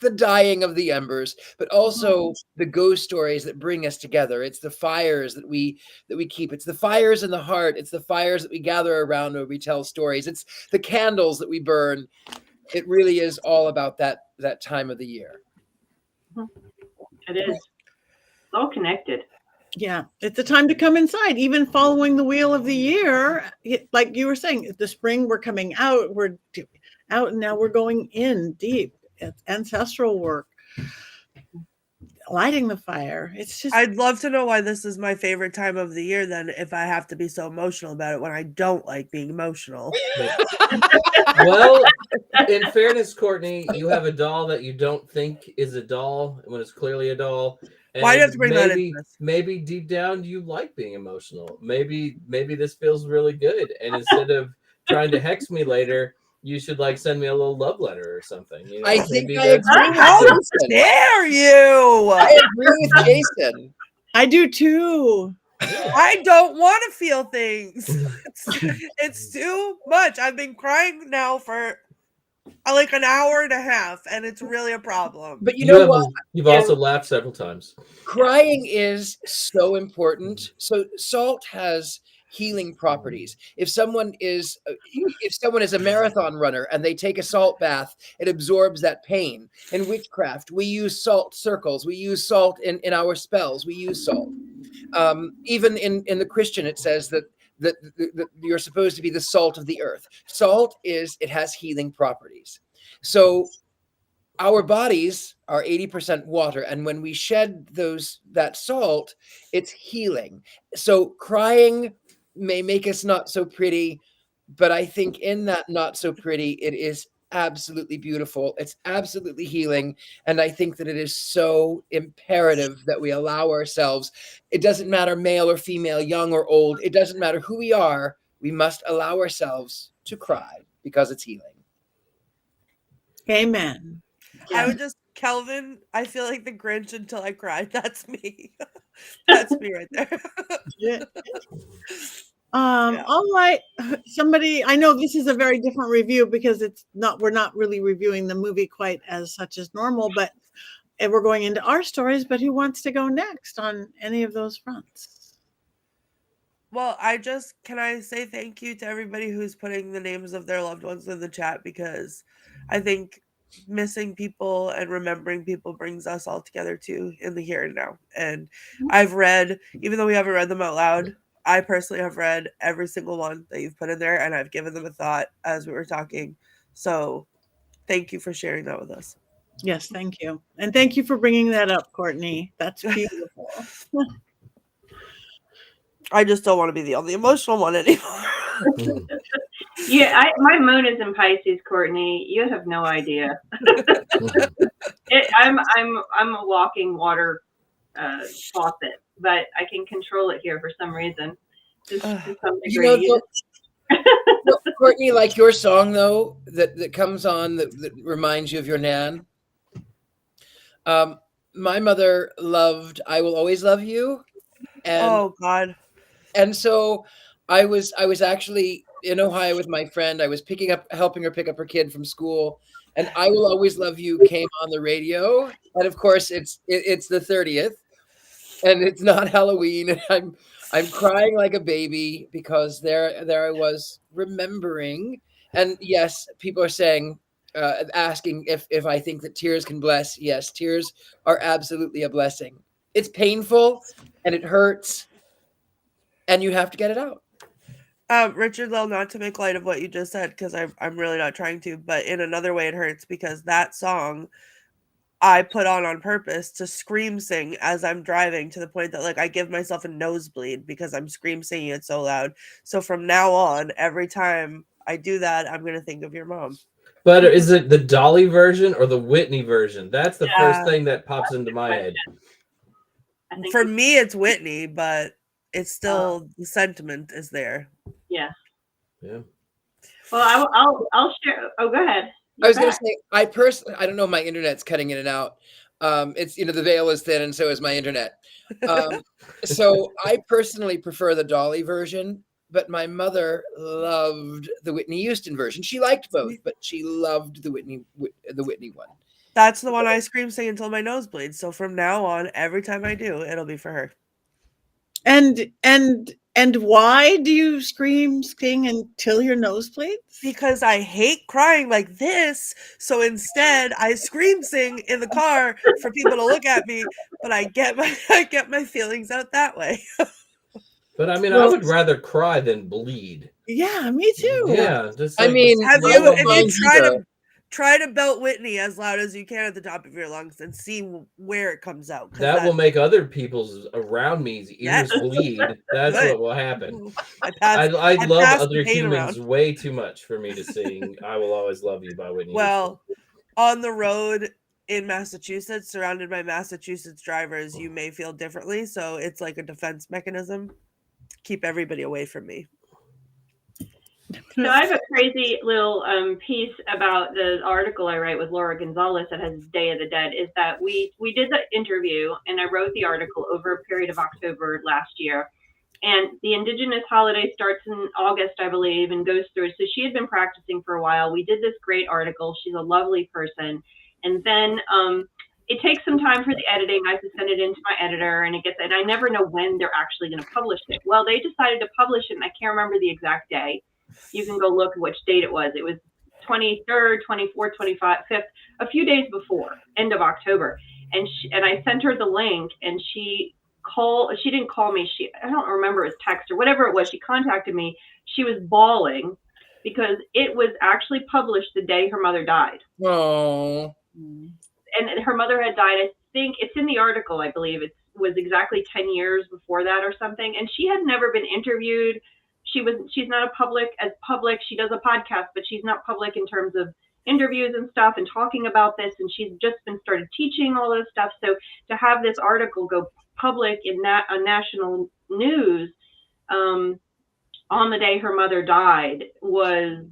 the dying of the embers, but also the ghost stories that bring us together. It's the fires that we keep. It's the fires in the heart. It's the fires that we gather around where we tell stories. It's the candles that we burn. It really is all about that time of the year. It is. It's all connected. Yeah, it's a time to come inside, even following the wheel of the year. Like you were saying, the spring, we're coming out, we're out, and now we're going in deep. It's ancestral work, lighting the fire. It's just, I'd love to know why this is my favorite time of the year then, if I have to be so emotional about it when I don't like being emotional. Well, in fairness, Courtney, you have a doll that you don't think is a doll when it's clearly a doll. And why do you have to bring that into this? Maybe deep down you like being emotional. Maybe this feels really good. And instead of trying to hex me later, you should send me a little love letter or something. I think I agree. How dare you? I agree with Jason. I do too. I don't want to feel things. It's too much. I've been crying now for an hour and a half, and it's really a problem. But you know what? You've also laughed several times. Crying is so important. So salt has healing properties. If someone is a marathon runner and they take a salt bath, it absorbs that pain. In witchcraft, we use salt circles. We use salt in our spells. We use salt. Even in the Christian, it says that you're supposed to be the salt of the earth. Salt has healing properties. So our bodies are 80% water, and when we shed that salt, it's healing. So crying may make us not so pretty, but I think in that not so pretty, it is absolutely beautiful. It's absolutely healing. And I think that it is so imperative that we allow ourselves, it doesn't matter male or female, young or old, it doesn't matter who we are, we must allow ourselves to cry because it's healing. Amen. I would just, Kelvin, I feel like the Grinch until I cried. That's me. That's me right there. Yeah. All right. Somebody, I know this is a very different review because we're not really reviewing the movie quite as such as normal, but we're going into our stories, but who wants to go next on any of those fronts? Well, can I say thank you to everybody who's putting the names of their loved ones in the chat, because I think missing people and remembering people brings us all together too in the here and now. And I've read, even though we haven't read them out loud, I personally have read every single one that you've put in there, and I've given them a thought as we were talking. So thank you for sharing that with us. Yes, thank you. And thank you for bringing that up, Courtney. That's beautiful. I just don't want to be the only emotional one anymore. Yeah, my moon is in Pisces, Courtney. You have no idea. I'm a walking water faucet, but I can control it here for some reason. Just to some degree. Courtney, like your song though, that comes on that reminds you of your Nan. My mother loved "I Will Always Love You," and oh God. And so I was actually in Ohio with my friend. I was helping her pick up her kid from school, and "I Will Always Love You" came on the radio. And of course, it's the 30th, and it's not Halloween. And I'm crying like a baby because there I was remembering. And yes, people are saying, asking if I think that tears can bless. Yes, tears are absolutely a blessing. It's painful and it hurts, and you have to get it out. Richard-Lael, not to make light of what you just said, because I'm really not trying to, but in another way it hurts, because that song I put on purpose to scream sing as I'm driving, to the point that like I give myself a nosebleed because I'm scream singing it so loud. So from now on, every time I do that, I'm going to think of your mom. But is it the Dolly version or the Whitney version? That's the first thing that pops into my head. For me, it's Whitney, but it's still the sentiment is there. Yeah. Yeah. Well, I'll share. Oh, go ahead. I was going to say, I don't know, my internet's cutting in and out. It's, the veil is thin, and so is my internet. So I personally prefer the Dolly version, but my mother loved the Whitney Houston version. She liked both, but she loved the Whitney one. That's the one I scream sing until my nose bleeds. So from now on, every time I do, it'll be for her. And why do you scream sing until your nose bleeds? Because I hate crying like this. So instead, I scream sing in the car for people to look at me, but I get my feelings out that way. But I mean, I would rather cry than bleed. Yeah, me too. Yeah, have you try to belt Whitney as loud as you can at the top of your lungs and see where it comes out. That will make other people's around me's ears bleed. That's what will happen. I love other humans way too much for me to sing "I Will Always Love You" by Whitney. Well, on the road in Massachusetts, surrounded by Massachusetts drivers, you may feel differently. So it's like a defense mechanism. Keep everybody away from me. So I have a crazy little piece about the article I write with Laura Gonzalez that has Day of the Dead, is that we did the interview and I wrote the article over a period of October last year. And the Indigenous holiday starts in August, I believe, and goes through. So she had been practicing for a while. We did this great article. She's a lovely person. And then it takes some time for the editing. I have to send it into my editor, and I never know when they're actually going to publish it. Well, they decided to publish it, and I can't remember the exact day. You can go look at which date it was. It was 23rd, 24th, 25th, a few days before, end of October. And I sent her the link, and she didn't call me. I don't remember, it was text or whatever it was. She contacted me. She was bawling because it was actually published the day her mother died. Oh. and her mother had died. I think it's in the article. I believe it was exactly 10 years before that or something. And she had never been interviewed. She's not a public. She does a podcast, but she's not public in terms of interviews and stuff and talking about this. And she's just been started teaching all this stuff. So to have this article go public on national news on the day her mother died was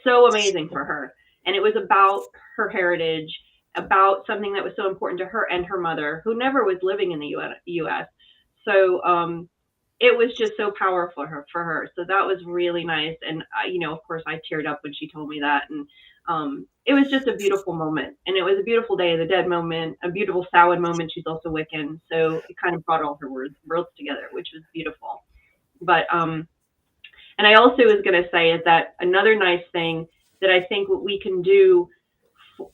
so amazing for her. And it was about her heritage, about something that was so important to her and her mother, who never was living in the U.S. So it was just so powerful for her. So that was really nice. And, of course, I teared up when she told me that. And it was just a beautiful moment. And it was a beautiful Day of the Dead moment, a beautiful Samhain moment. She's also Wiccan. So it kind of brought all her worlds together, which was beautiful. But, and I also was going to say is that another nice thing that I think what we can do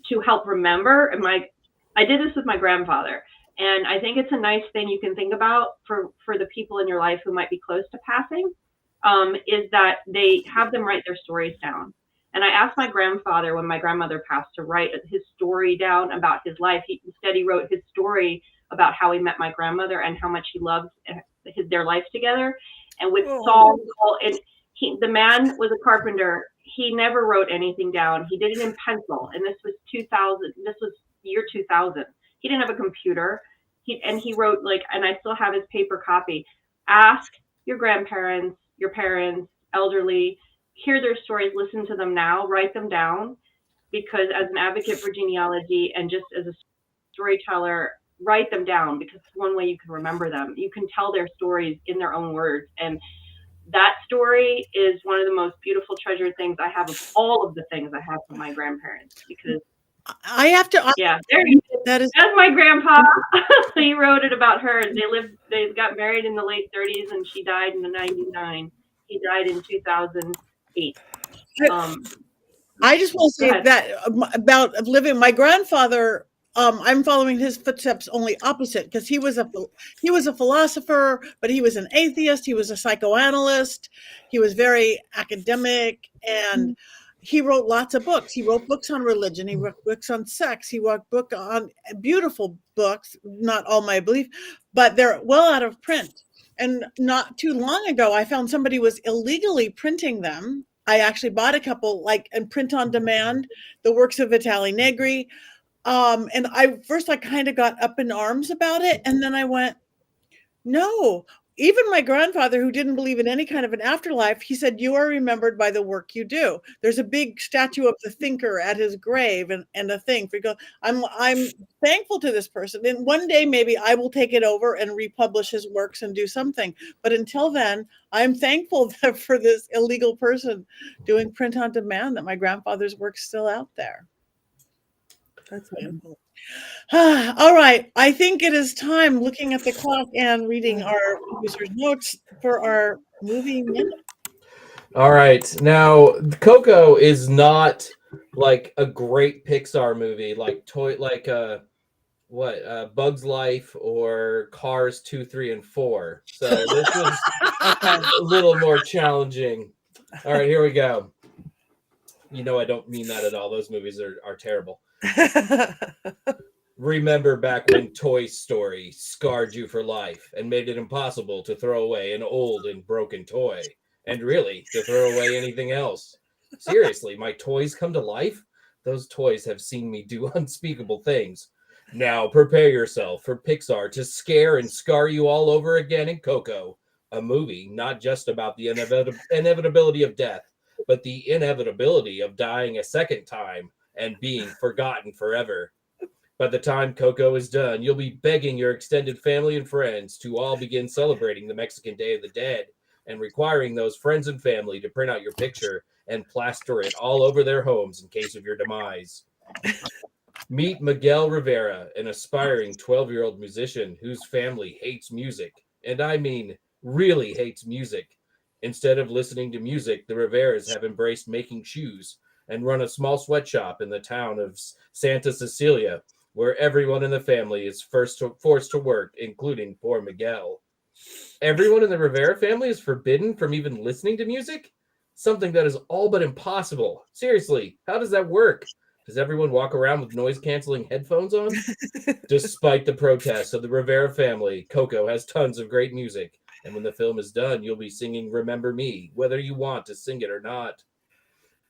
to help remember, and I did this with my grandfather, and I think it's a nice thing you can think about for the people in your life who might be close to passing, is that they have them write their stories down. And I asked my grandfather when my grandmother passed to write his story down about his life. Instead, he wrote his story about how he met my grandmother and how much he loved their life togetger, and with songs. And the man was a carpenter. He never wrote anything down. He did it in pencil. And this was 2000. This was year 2000. He didn't have a computer. He wrote and I still have his paper copy. Ask your grandparents, your parents, elderly, hear their stories, listen to them now, write them down, because as an advocate for genealogy and just as a storyteller, write them down, because it's one way you can remember them. You can tell their stories in their own words. And that story is one of the most beautiful treasured things I have of all of the things I have from my grandparents, because I have to. Yeah, there you go. That's my grandpa. He wrote it about her. They got married in the late 30s, and she died in the 99. He died in 2008. I just want to say that about living. My grandfather. I'm following his footsteps, only opposite, because he was a philosopher, but he was an atheist. He was a psychoanalyst. He was very academic, and he wrote lots of books. He wrote books on religion. He wrote books on sex. He wrote books on beautiful books, not all my belief, but they're well out of print. And not too long ago, I found somebody was illegally printing them. I actually bought a couple, and print on demand, the works of Patti Negri. And I kind of got up in arms about it. And then I went, no, even my grandfather, who didn't believe in any kind of an afterlife, he said, you are remembered by the work you do. There's a big statue of the thinker at his grave and a thing. I'm thankful to this person. And one day, maybe I will take it over and republish his works and do something. But until then, I'm thankful for this illegal person doing print on demand, that my grandfather's work's still out there. That's wonderful. All right. I think it is time, looking at the clock and reading our producer's notes, for our movie minute. All right. Now, Coco is not like a great Pixar movie, like Bug's Life or Cars 2, 3, and 4. So this was a little more challenging. All right, here we go. I don't mean that at all. Those movies are terrible. Remember back when Toy Story scarred you for life and made it impossible to throw away an old and broken toy, and really to throw away anything else. Seriously, my toys come to life? Those toys have seen me do unspeakable things. Now prepare yourself for Pixar to scare and scar you all over again in Coco, a movie not just about the inevitability of death, but the inevitability of dying a second time and being forgotten forever. By the time Coco is done, you'll be begging your extended family and friends to all begin celebrating the Mexican Day of the Dead, and requiring those friends and family to print out your picture and plaster it all over their homes in case of your demise. Meet Miguel Rivera, an aspiring 12-year-old musician whose family hates music, and I mean really hates music. Instead of listening to music, the Riveras have embraced making shoes and run a small sweatshop in the town of Santa Cecilia, where everyone in the family is forced to work, including poor Miguel. Everyone in the Rivera family is forbidden from even listening to music? Something that is all but impossible. Seriously, how does that work? Does everyone walk around with noise-canceling headphones on? Despite the protests of the Rivera family, Coco has tons of great music. And when the film is done, you'll be singing Remember Me, whether you want to sing it or not.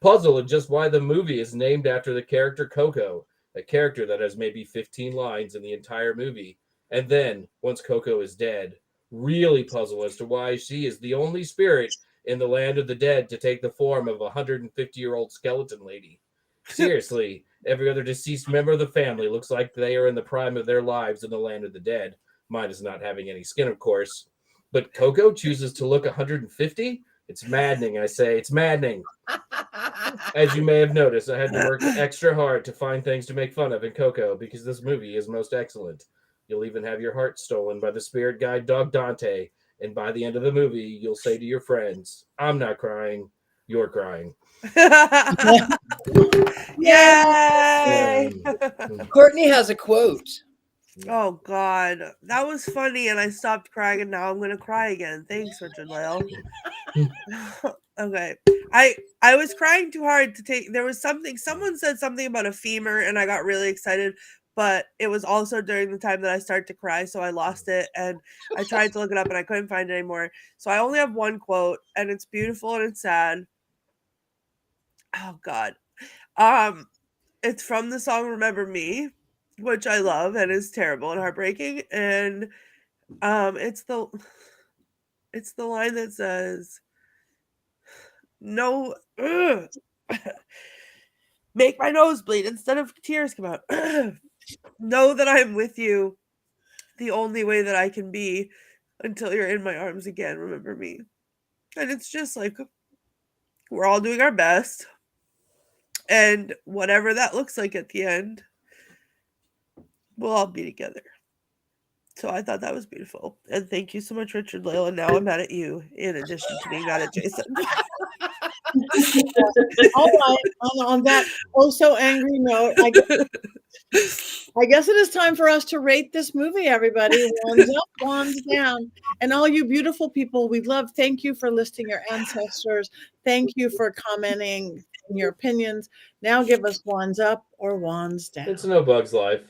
Puzzle at just why the movie is named after the character Coco, a character that has maybe 15 lines in the entire movie. And then, once Coco is dead, really puzzle as to why she is the only spirit in the land of the dead to take the form of a 150-year-old skeleton lady. Seriously, every other deceased member of the family looks like they are in the prime of their lives in the land of the dead. Mine is not having any skin, of course. But Coco chooses to look 150? It's maddening, I say. It's maddening. As you may have noticed, I had to work extra hard to find things to make fun of in Coco because this movie is most excellent. You'll even have your heart stolen by the spirit guide dog Dante, and by the end of the movie, you'll say to your friends, I'm not crying, you're crying. Yay! Courtney has a quote. Oh God, that was funny, and I stopped crying, and now I'm gonna cry again. Thanks, Richard-Lael. Okay, I was crying too hard to take. There was something. Someone said something about a femur, and I got really excited. But it was also during the time that I started to cry, so I lost it, and I tried to look it up, and I couldn't find it anymore. So I only have one quote, and it's beautiful and it's sad. Oh God, it's from the song "Remember Me," which I love and is terrible and heartbreaking, and it's the line that says, "No, make my nose bleed instead of tears come out." Know that I'm with you the only way that I can be until you're in my arms again. Remember me. And it's just like we're all doing our best. And whatever that looks like at the end, we'll all be together. So I thought that was beautiful. And thank you so much, Richard-Lael. And now I'm mad at you, in addition to being mad at Jason. All right. On that so angry note, I guess it is time for us to rate this movie, everybody. Wands up, wands down. And all you beautiful people, we love. Thank you for listing your ancestors. Thank you for commenting your opinions. Now give us wands up or wands down. It's no Bug's Life.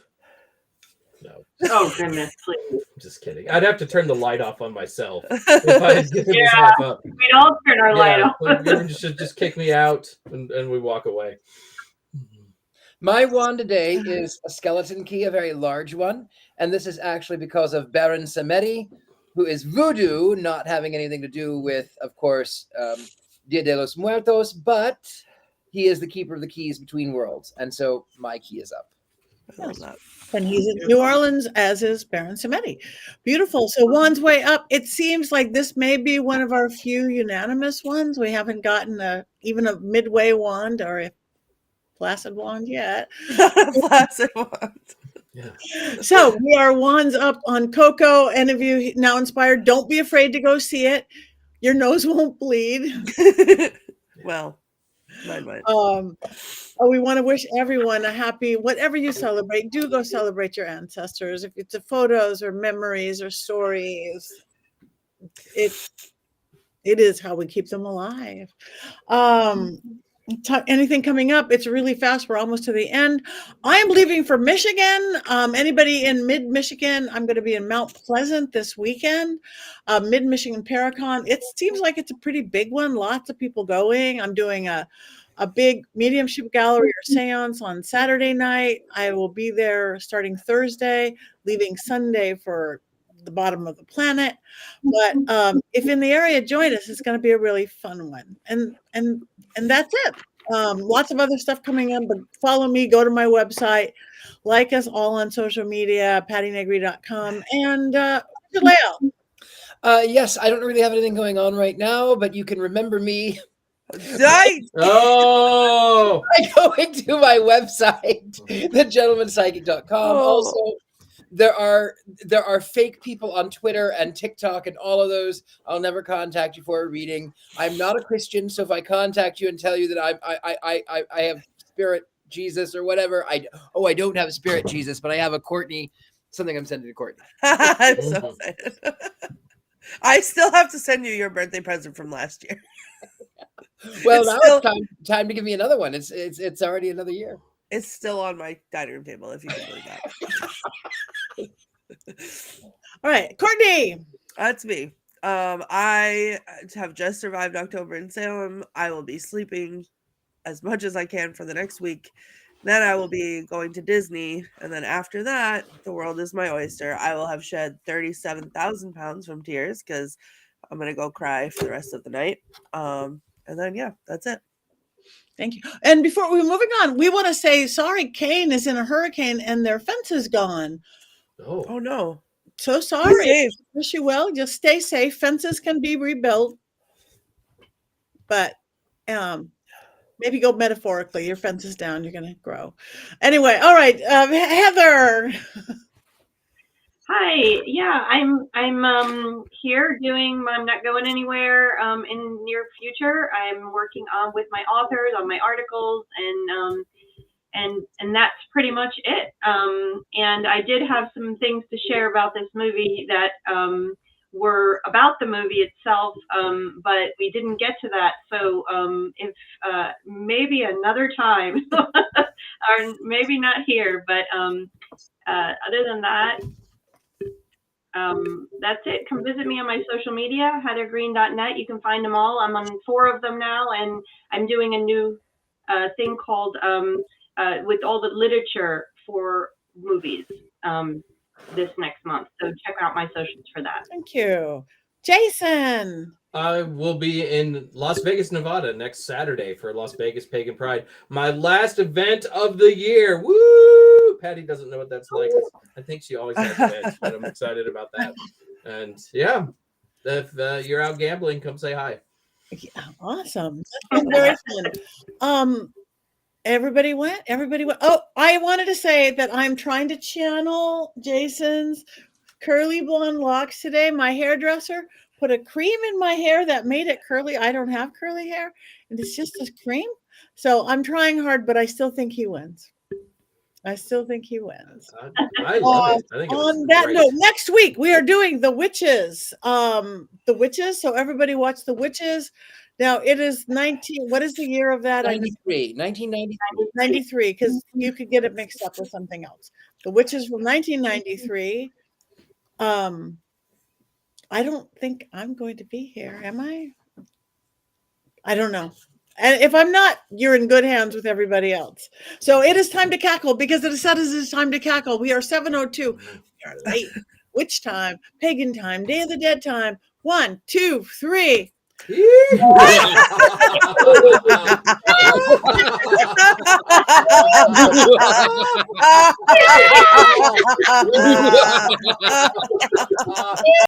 No. Oh, goodness, please. I'm just kidding. I'd have to turn the light off on myself if I had given this half up. We'd all turn our light off. You should just kick me out and we walk away. My wand today is a skeleton key, a very large one. And this is actually because of Baron Samedi, who is voodoo, not having anything to do with, of course, Dia de los Muertos, but he is the keeper of the keys between worlds. And so my key is up. Yes. And he's in New Orleans, as is Baron Samedi. Beautiful. So wands way up. It seems like this may be one of our few unanimous ones. We haven't gotten even a midway wand or a placid wand yet. Placid wand. Yeah. So we are wands up on Coco. Any of you now inspired, don't be afraid to go see it. Your nose won't bleed. Well, mine might. We want to wish everyone a happy, whatever you celebrate, do go celebrate your ancestors. If it's photos or memories or stories, it is how we keep them alive. Anything coming up? It's really fast. We're almost to the end. I am leaving for Michigan. Anybody in mid-Michigan? I'm going to be in Mount Pleasant this weekend. Mid-Michigan Paracon. It seems like it's a pretty big one. Lots of people going. I'm doing a big mediumship gallery or seance on Saturday night. I will be there starting Thursday, leaving Sunday for the bottom of the planet. But if in the area, join us. It's going to be a really fun one. And that's it. Lots of other stuff coming in, but follow me, go to my website, like us all on social media, pattinegri.com, and Lael. Yes, I don't really have anything going on right now, but you can remember me. Nice. Oh, by going to my website, thegentlemanpsychic.com. Oh. Also, there are fake people on Twitter and TikTok and all of those. I'll never contact you for a reading. I'm not a Christian, so if I contact you and tell you that I have spirit Jesus or whatever, I don't have a spirit Jesus, but I have a Courtney, something I'm sending to Courtney. I'm so excited. I still have to send you your birthday present from last year. Well, It's now still- it's time to give me another one. It's already another year. It's still on my dining room table, if you can believe that. All right, Courtney. That's me. I have just survived October in Salem. I will be sleeping as much as I can for the next week. Then I will be going to Disney. And then after that, the world is my oyster. I will have shed 37,000 pounds from tears because I'm going to go cry for the rest of the night. And then, yeah, that's it. Thank you. And before we're moving on, we want to say sorry. Kane is in a hurricane and their fence is gone. Oh no. So sorry. Safe. Wish you well. Just stay safe. Fences can be rebuilt. But maybe go metaphorically. Your fence is down. You're going to grow. Anyway. All right. Heather. Hi. Yeah, I'm here doing. I'm not going anywhere in near future. I'm working on with my authors on my articles, and that's pretty much it. And I did have some things to share about this movie that were about the movie itself, but we didn't get to that. So if maybe another time, or maybe not here, but other than that. That's it. Come visit me on my social media, heathergreene.net. You can find them all. I'm on 4 of them now, and I'm doing a new thing called with all the literature for movies this next month. So check out my socials for that. Thank you. Jason. I will be in Las Vegas, Nevada next Saturday for Las Vegas Pagan Pride. My last event of the year. Woo! Patti doesn't know what that's like. I think she always has events, but I'm excited about that. And yeah, if you're out gambling, come say hi. Yeah, awesome. That's been very fun. Everybody went. Oh, I wanted to say that I'm trying to channel Jason's curly blonde locks today. My hairdresser put a cream in my hair that made it curly. I don't have curly hair, and it's just this cream. So I'm trying hard, but I still think he wins. I love it. I think on that great note, next week we are doing The Witches. So everybody watch The Witches. Now it is 19. What is the year of that? 1993, because you could get it mixed up with something else. The Witches from 1993. I don't think I'm going to be here. Am I? I don't know. And if I'm not, you're in good hands with everybody else. So it is time to cackle because it is said it is time to cackle. We are 7:02. We are late. Witch time, pagan time, Day of the Dead time. 1, 2, 3.